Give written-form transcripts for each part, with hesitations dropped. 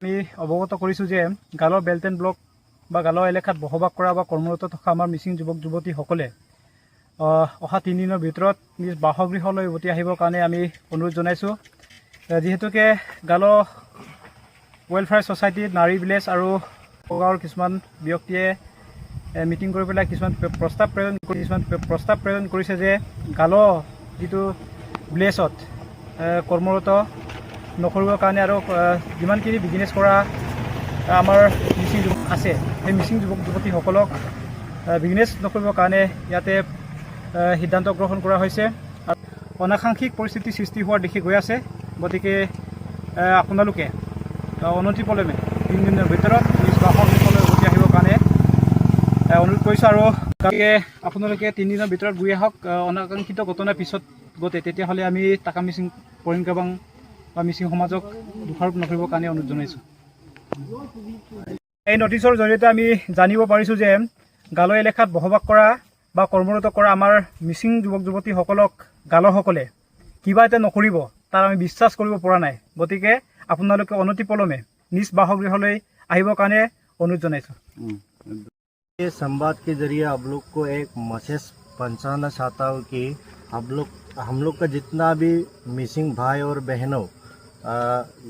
আমি অৱগত কৰিছোঁ যে গালো বেল্ট এণ্ড ব্লক বা গালো এলেকাত বসবাস কৰা বা কৰ্মৰত থকা আমাৰ মিচিং যুৱক যুৱতীসকলে অহা 3 দিনৰ ভিতৰত নিজ বাসগৃহলৈ উভতি আহিবৰ কাৰণে আমি অনুৰোধ জনাইছোঁ। যিহেতুকে গালো ৱেলফেয়াৰ ছ'চাইটিত নাৰী ভিলেজ আৰু গাঁৱৰ কিছুমান ব্যক্তিয়ে মিটিং কৰি পেলাই কিছুমান প্ৰস্তাৱ প্ৰেৰণ কৰিছে যে গালো যিটো ভিলেজত কৰ্মৰত নকৰিবৰ কাৰণে আৰু যিমানখিনি বিজনেছ কৰা আমাৰ মিচিং যুৱক আছে সেই মিচিং যুৱক যুৱতীসকলক বিজনেছ নকৰিবৰ কাৰণে ইয়াতে সিদ্ধান্ত গ্ৰহণ কৰা হৈছে। অনাকাংক্ষিক পৰিস্থিতি সৃষ্টি হোৱাৰ দেখি গৈ আছে। গতিকে আপোনালোকে অনতিপলমে 3 দিনৰ ভিতৰত নিজ বাসগৃহলৈ উভতি আহিবৰ কাৰণে অনুৰোধ কৰিছোঁ। আৰু আপোনালোকে 3 দিনৰ ভিতৰত গৈ আহক। অনাকাংক্ষিত ঘটনাৰ পিছত ঘটে তেতিয়াহ'লে আমি টাকা মিচিং পৰিংকাবাং বা মিচিং সমাজক দোষাৰোপ নকৰিবৰ কাৰণে অনুৰোধ জনাইছোঁ। এই নটিচৰ জৰিয়তে আমি জানিব পাৰিছোঁ যে গালো এলেকাত বসবাস কৰা বা কৰ্মৰত কৰা আমাৰ মিচিং যুৱক যুৱতীসকলক গালোসকলে কিবা এটা নকৰিব তাৰ আমি বিশ্বাস কৰিব পৰা নাই। গতিকে আপোনালোকে অনতিপলমে নিজ বাসগৃহলৈ আহিবৰ কাৰণে অনুৰোধ জনাইছোঁ। ये संवाद के जरिए आप लोग को एक मैसेज पहुंचाना चाहता हूँ कि हम लोग का जितना भी मिसिंग भाई और बहनों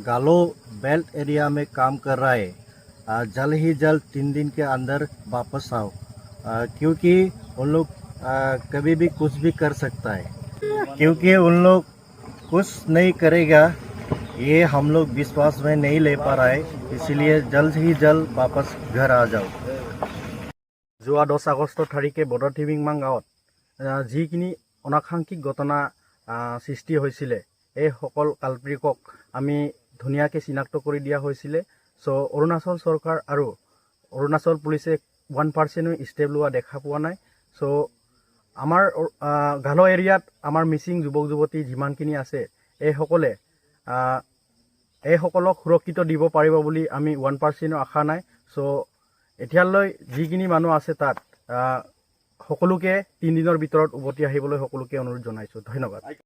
गालो बेल्ट एरिया में काम कर रहा है, जल्द ही जल्द 3 दिन के अंदर वापस आओ, क्योंकि उन लोग कभी भी कुछ भी कर सकता है। क्योंकि उन लोग कुछ नहीं करेगा ये हम लोग विश्वास में नहीं ले पा रहा है, इसलिए जल्द ही जल्द वापस घर आ जाओ। যোৱা 10 আগষ্টৰ তাৰিখে বৰ্ডাৰ টিবিংমাং গাঁৱত যিখিনি অনাকাংক্ষিক ঘটনা সৃষ্টি হৈছিলে এই সকল কালপ্ৰিকক আমি ধুনীয়াকৈ চিনাক্ত কৰি দিয়া হৈছিলে। চ' অৰুণাচল চৰকাৰ আৰু অৰুণাচল পুলিচে 1% ষ্টেপ লোৱা দেখা পোৱা নাই। চ' আমাৰ গালো এৰিয়াত আমাৰ মিচিং যুৱক যুৱতী যিমানখিনি আছে এইসকলক সুৰক্ষিত দিব পাৰিব বুলি আমি 1% আশা নাই। চ' এতিয়ালৈ যিখিনি মানুহ আছে তাত সকলোকে 3 দিনৰ ভিতৰত উভতি আহিবলৈ সকলোকে অনুৰোধ জনাইছোঁ। ধন্যবাদ।